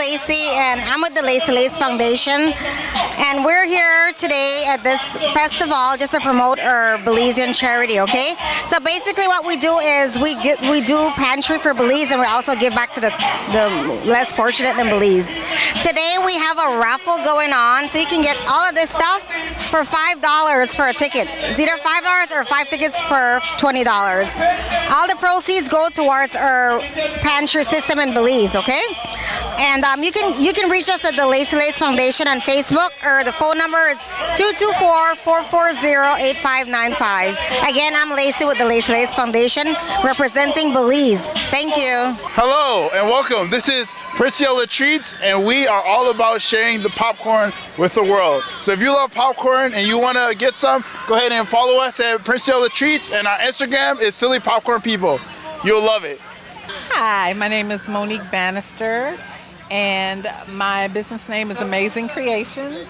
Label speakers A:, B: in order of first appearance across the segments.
A: Lacey, and I'm with the Lacey Lace Foundation. And we're here today at this festival just to promote our Belizean charity, okay? So basically what we do is we do pantry for Belize, and we also give back to the less fortunate in Belize. Today we have a raffle going on, so you can get all of this stuff for $5 for a ticket. It's either $5 or 5 tickets for $20. All the proceeds go towards our pantry system in Belize, okay? And you can reach us at the Lacey Lace Foundation on Facebook, or the phone number is 224-440-8595. Again, I'm Lacey with the Lacey Lace Foundation, representing Belize. Thank you.
B: Hello and welcome. This is Priscilla Treats, and we are all about sharing the popcorn with the world. So if you love popcorn and you want to get some, go ahead and follow us at Priscilla Treats, and our Instagram is Silly Popcorn People. You'll love it.
C: Hi, my name is Monique Bannister, and my business name is Amazing Creations.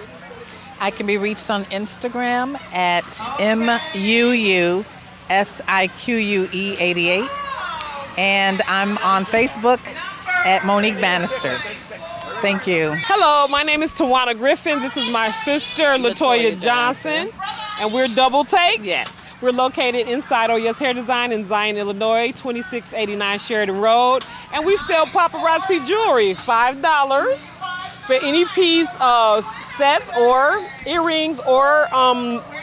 C: I can be reached on Instagram at MUUSIQUE88, and I'm on Facebook at Monique Bannister. Thank you.
D: Hello, my name is Tawana Griffin. This is my sister, Latoya Johnson, and we're Double Take.
C: Yes.
D: We're located inside Oh Yes Hair Design in Zion, Illinois, 2689 Sheridan Road. And we sell paparazzi jewelry, $5 for any piece of sets or earrings or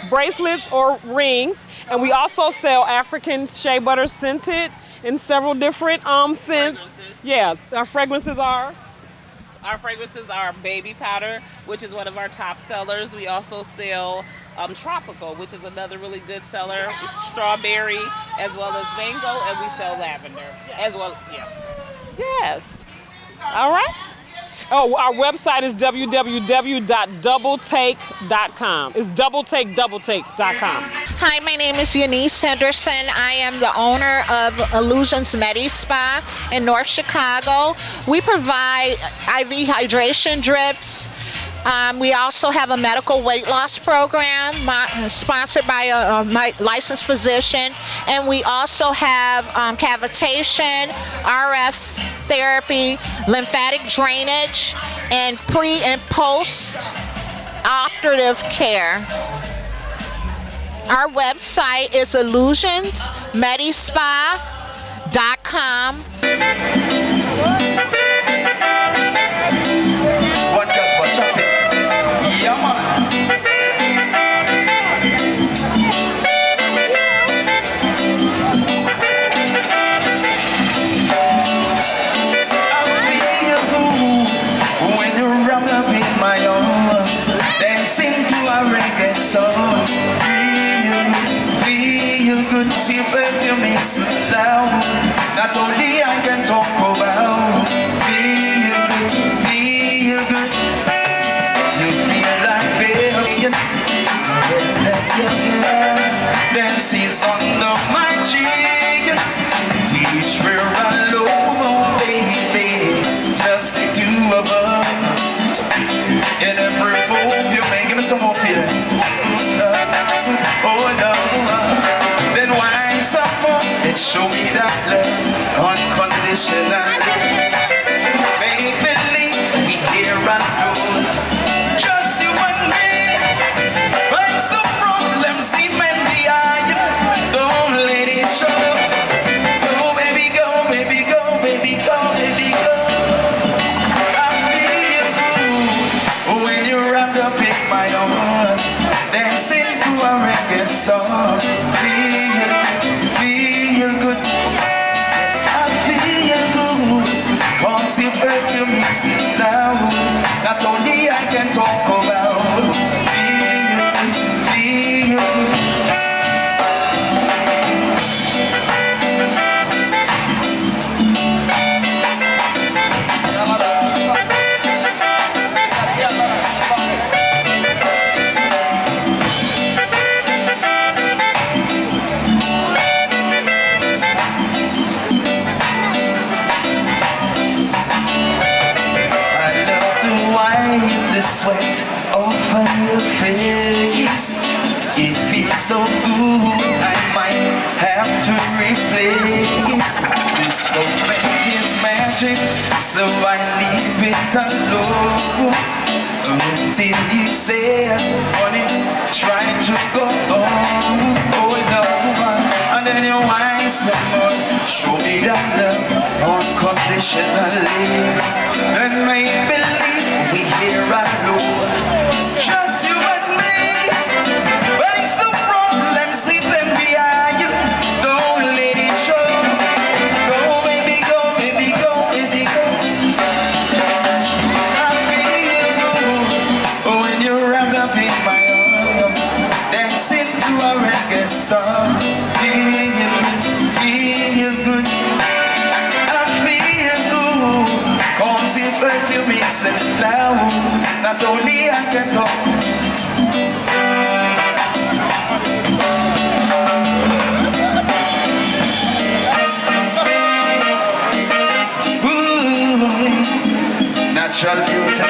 D: bracelets or rings. And we also sell African shea butter scented in several different scents. Yeah, our fragrances are?
E: Our fragrances are baby powder, which is one of our top sellers. We also sell tropical, which is another really good seller. It's strawberry as well as mango, and we sell lavender as well. Yeah.
D: Yes. All right. Oh, our website is www.doubletake.com. It's doubletake.com.
F: Hi, my name is Eunice Henderson. I am the owner of Illusions Medi Spa in North Chicago. We provide IV hydration drips. We also have a medical weight loss program sponsored by a licensed physician. And we also have cavitation, RF therapy, lymphatic drainage, and pre and post operative care. Our website is illusionsmedispa.com.
G: Not only I can talk about feel good, you feel like feeling. Dances under my cheek, beach we're alone, baby, just the two of us. In every move you make me some more feeling. Oh no, then why some more? And show me that love, unconditional. Make believe we here and alone, just you and me. What's the problem? See men the eye, don't let it show. Go baby, go, baby, go, baby, go, baby, go. I feel good when you're wrapped up in my arms, dancing to a reggae song. Feel good, yes I feel good. Once you perfume is loud, not only I can talk about. Feel good. The sweat over your face, it feels so good, I might have to replace. This moment is magic. magic, so I leave it alone. Until you say, honey, try to go on. Oh no, and then you whine some more. Show me that love unconditionally. And make believe we here alone. Just you and me. Face the problem sleeping behind you. Don't let it show. Go, baby, go, baby, go, baby, go. I feel good when you're wrapped up in my arms, dancing to a reggae song. Feel good. I feel good. Cause if I feel me set down, not only I can talk. Natural beauty.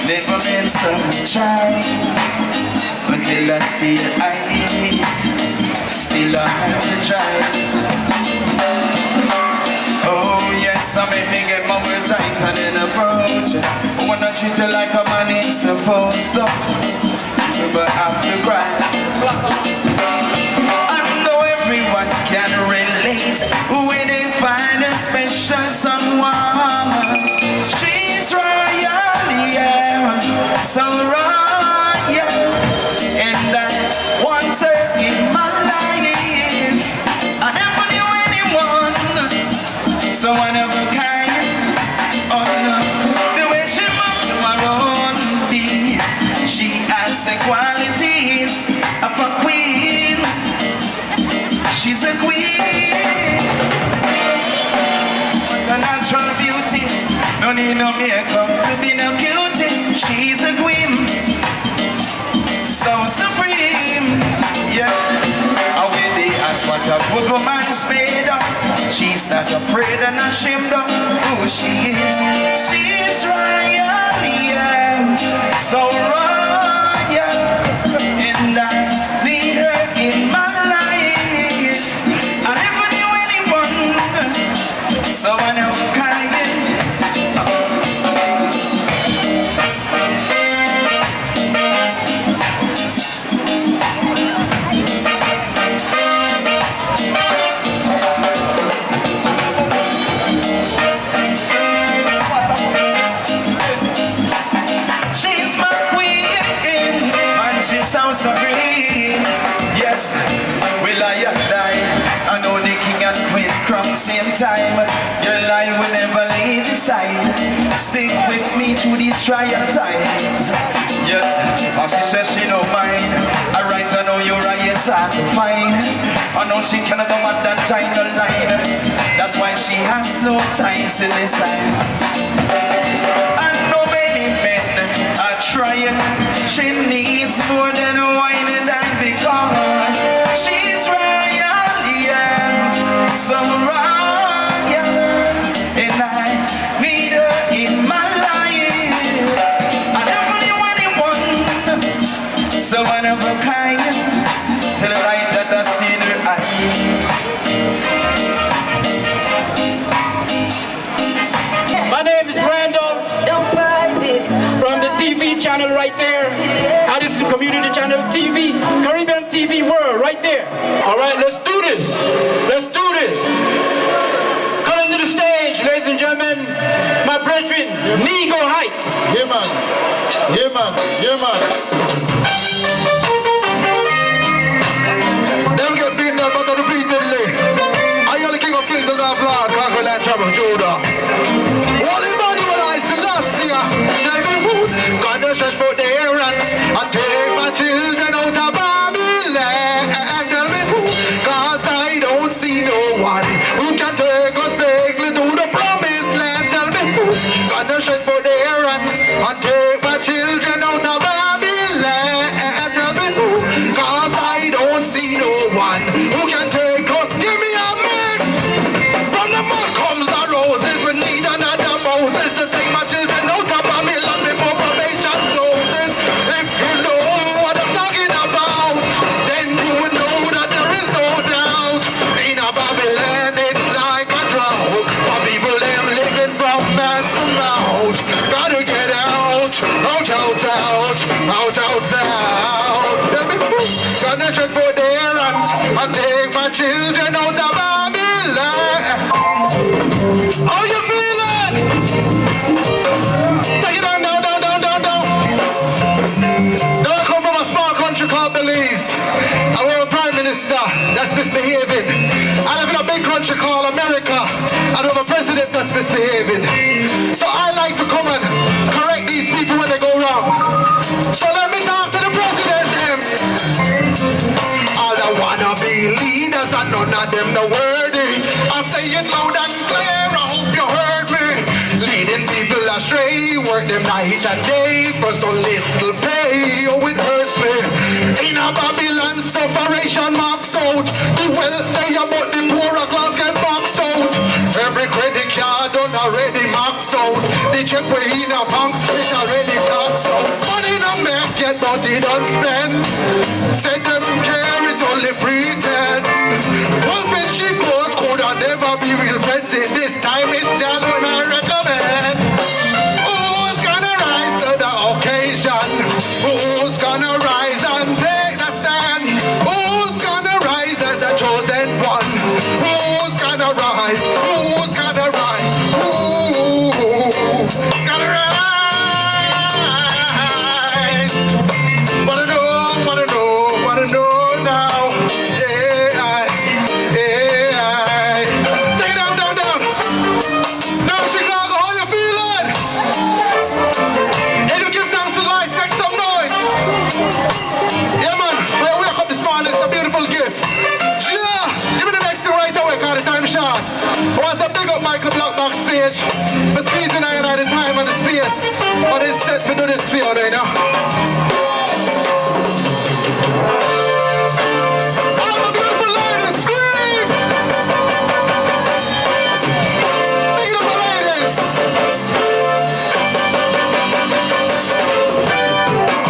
G: Never met some child until I see your eyes. Still I have to try. Oh yes, I made me get my words right and then approach. I wanna treat you like a man is supposed to. But I have to cry. I know everyone can relate when they find a special someone. She's royal, yeah, so royal, and I want her in my life. I never knew anyone so one of a kind. Oh no, the way she moves to her own beat, she has the qualities of a queen. She's a queen. What a natural beauty. No need no makeup to be no cutie. She's a queen, so supreme. Yeah, away the ask what a good woman's made of. She's not afraid and ashamed of who she is. She's royal, yeah, so royal, and I need her in my life. I never knew anyone so I know kind. Sounds so green, yes, will I die? I know the king and queen from same time. Your life will never leave the side. Stick with me through these trial times. Yes, as she says she don't mind. Alright, I know you're a yes hard to find. I know she cannot do what that China line. That's why she has no ties in this time. I know many men are trying. She needs more than wine and dine because she's royal, yeah, so royal, and I need her in my life. I never knew anyone so one of a kind till the light that I see in her eye.
H: My name is Randolph.
I: Don't fight it.
H: From the TV channel right there. Addison Community Channel TV, Caribbean TV World right there. All right, let's do this. Let's do this. Coming to the stage, ladies and gentlemen, my brethren, Nego Heights.
B: Yeah man, yeah man, yeah man.
J: Them get beaten up but repeatedly. I am the king of kings and of lords, conquer land, trouble, Judah. Holy Emmanuel, I Celestia, David Who's gonna stretch for the errands and take my children out of Babylon. And tell me who, cause I don't see no one who can take us safely to the promised land. Tell me who's gonna stretch for the errands and take my children out of Babylon. And tell me who, cause I don't see no one who can take us. Give me a mix from for their hands and take my children out of Babylon. How you feeling? Take it down, down, down, down, down, down. Now I come from a small country called Belize. I wear a prime minister that's misbehaving. I live in a big country called America. I have a president that's misbehaving. So I like to come and correct these people when they go wrong. So let me talk to the president, them. All I wanna be leaders and none of them no worthy. I say it loud and clear, I hope you heard me. Leading people astray, work them night and day for so little pay. Oh, it hurts me. In a Babylon, sufferation marks out. The wealthy but the poorer class get boxed out. Every credit card done already maxed out. The check we in a bank is already taxed out. Money no make get but it don't spend. Said them care it's only pretend. Wolf and sheep boys could never be real friends. In this time it's just when I recommend. Who's gonna rise to the occasion? Who's gonna rise and take the stand? Who's gonna rise as the chosen one? Who's gonna rise? Who's gonna rise? Who's gonna rise? Wanna know now. Yeah, yeah. Take it down, down, down. Now Chicago, how you feeling? If you give thanks to life, make some noise. Yeah, man. When I wake up this morning, it's a beautiful gift. Yeah, give me the next thing right away, cause the time short. I want to big up Michael Block backstage for squeezing I the time and the space. But it's set to do this for you right now. All the beautiful ladies, scream! Beautiful ladies!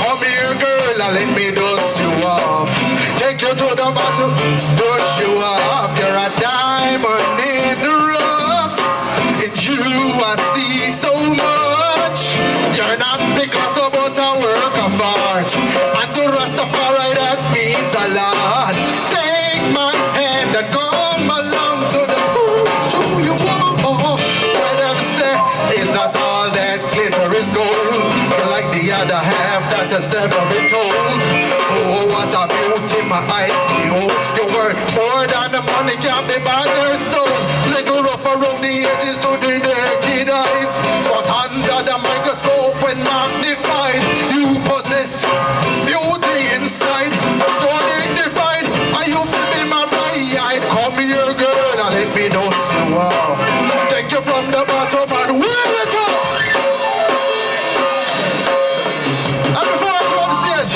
J: Come here, girl, and let me dust you off. Take you to the bottom, brush you off. You're a diamond in the rough. In you I see so much. You're not Picasso but a work of art. And the Rastafari that means a lot. Take my hand and come along to the show you want. Where them say it's not all that glitter is gold. You're like the other half that has never been told. Oh, what a beauty my eyes behold. You're worth more than the money can be bought or sold. Little rough around the edges to the naked eyes, but under the microscope when magnified, you possess beauty inside, so dignified. Are you feeling my bride? Come here, girl, and let me dust you off. Take you from the bottom and wheel it up. And before I go on the stage,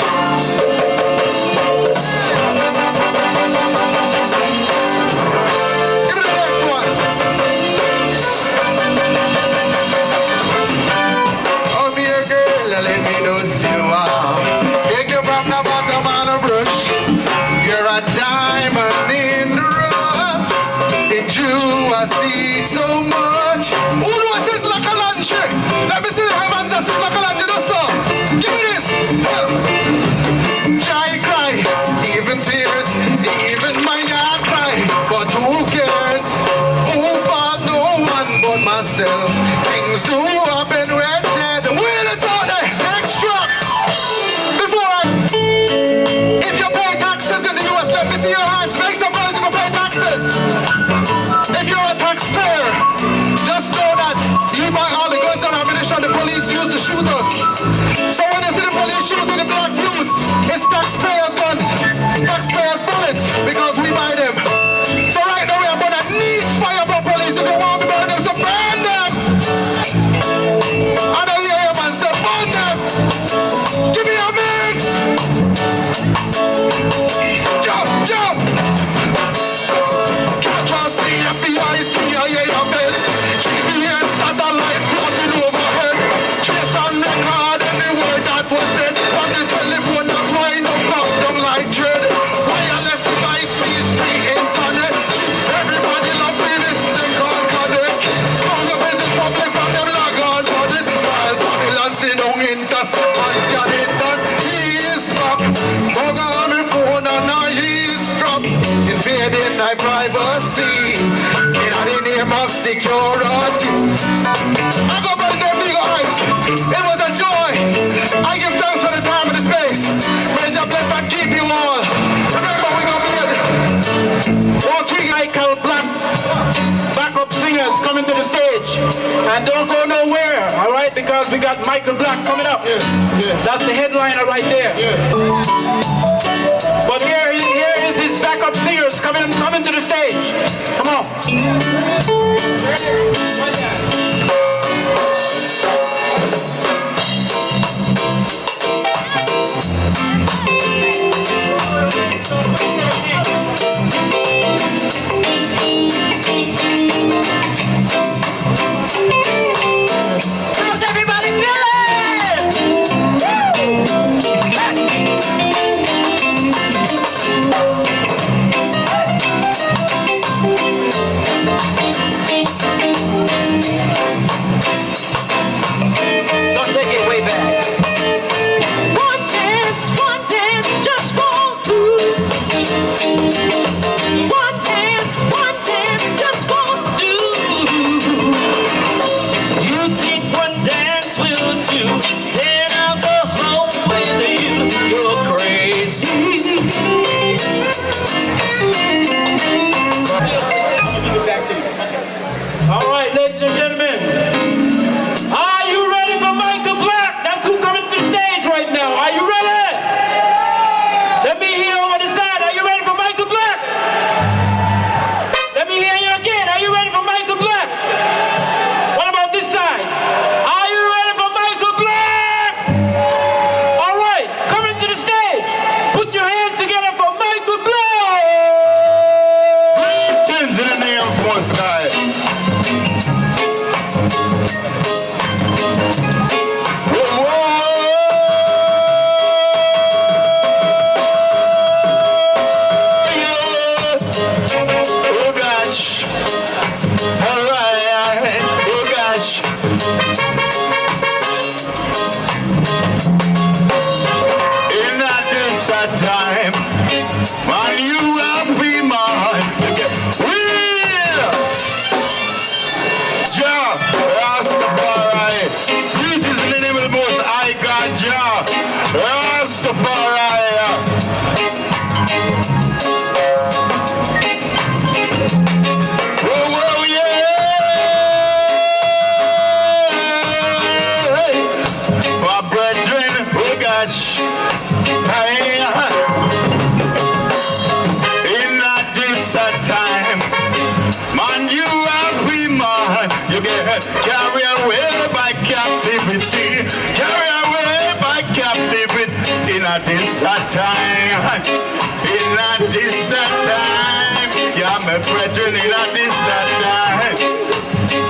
J: give me the next one. Come here, girl, and let me dust you off. Take you from the bottom and a brush. You're a diamond in the rough. In you I see so much. Who knows this like a lunch? Let me see the heavens that says like a lunch. That's all. Give me this. Try cry, even tears, even my heart cry. But who cares? Who fault no one but myself? Things do happen when dead. Wheel it out there, extra. If you pay taxes in the US, let me see your hands. Make some noise if you pay taxes. If you're a taxpayer, just know that you buy all the guns and ammunition the police use to shoot us. So when you see the police shooting the black youths, it's taxpayers' guns, taxpayers' bullets, because we buy them. So right now we are gonna need fire for police. If you want to burn them, so burn them. I don't hear you, man, say burn them. Give me a mix. Jump, jump. invading my privacy in the name of security. I go by the name Big Eyes. It was a joy. I give thanks for the time and the space. May God bless and keep you all. Remember, we gonna be walking
H: Michael Black, backup singers coming to the stage. And don't go nowhere, all right? Because we got Michael Black coming up. That's the headliner right there. But here is his backup singers coming to the stage. Come on.
I: How's everybody feeling?
H: Don't take it way back.
I: One dance, just won't do. One dance, just won't do. You think one dance will do? Then I'll go home with you. You're crazy.
H: All right, ladies and gentlemen. Are you ready for Michael Black? That's who's coming to the stage right now. Are you ready? Let me hear over the side. Are you ready for Michael Black? Let me hear you again. Are you ready for Michael Black? What about this side? Are you ready for Michael Black? All right, coming to the stage. Put your hands together for Michael Black.
J: Greetings in the name of Most High. Oh gosh, alright, oh gosh. In this time, when you are free mind to get real. Jah, Rastafari, greetings in the name of the Most High God, Jah, Rastafari. Whoa, whoa, yeah. My brethren, oh gosh, in this time, man, you are free man. You get carried away by captivity, carried away by captivity. In this time, in this time, yeah, my brethren, in this time,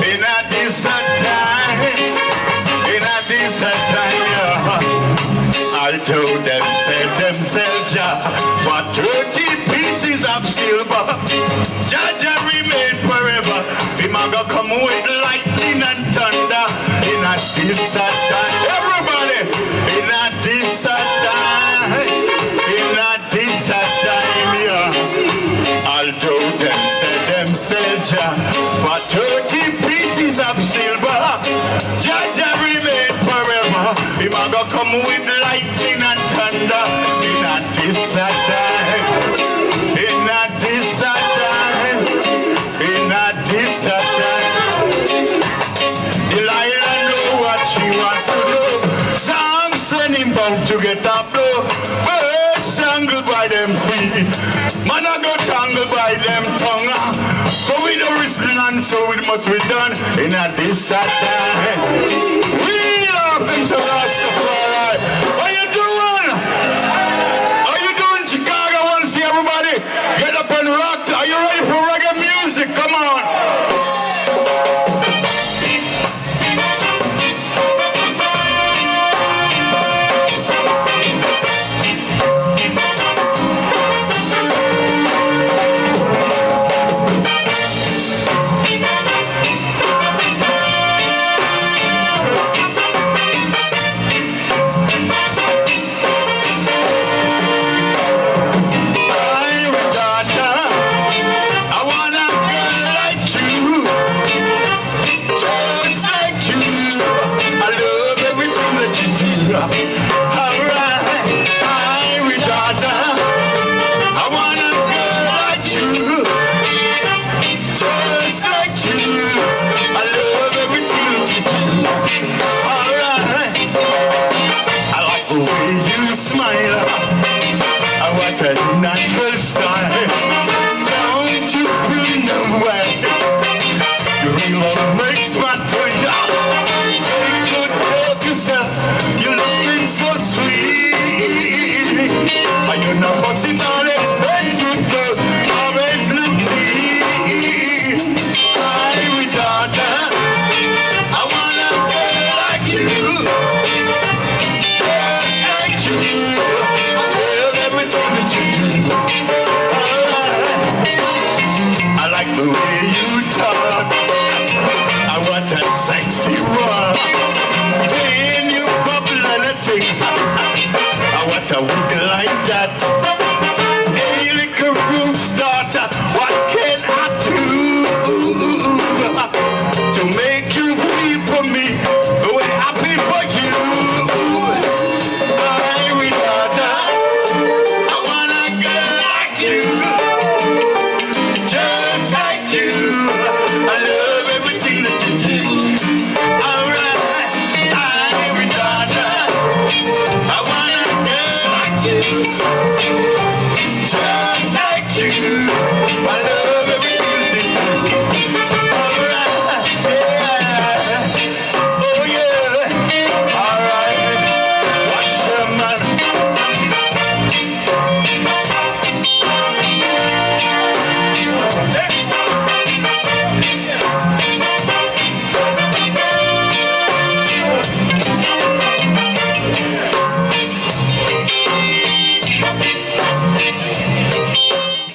J: in this time, in this time, yeah. I told them, sell Jah for 30 pieces of silver. Jah remain forever. He maga come with lightning and thunder. In a this time, everybody. In a this time, in a this time, yeah. I told them, sell Jah for 30 pieces of silver. Jah remain forever. He maga come with lightning and thunder. In a this time, in a this time, in a this time. Delilah know what she want to know. Samson him bound to get a blow. Birds tangled by them feet. Man I go tangled by them tongue. So we no wrestling and so it must be done in a this time. We love them to Rastafari.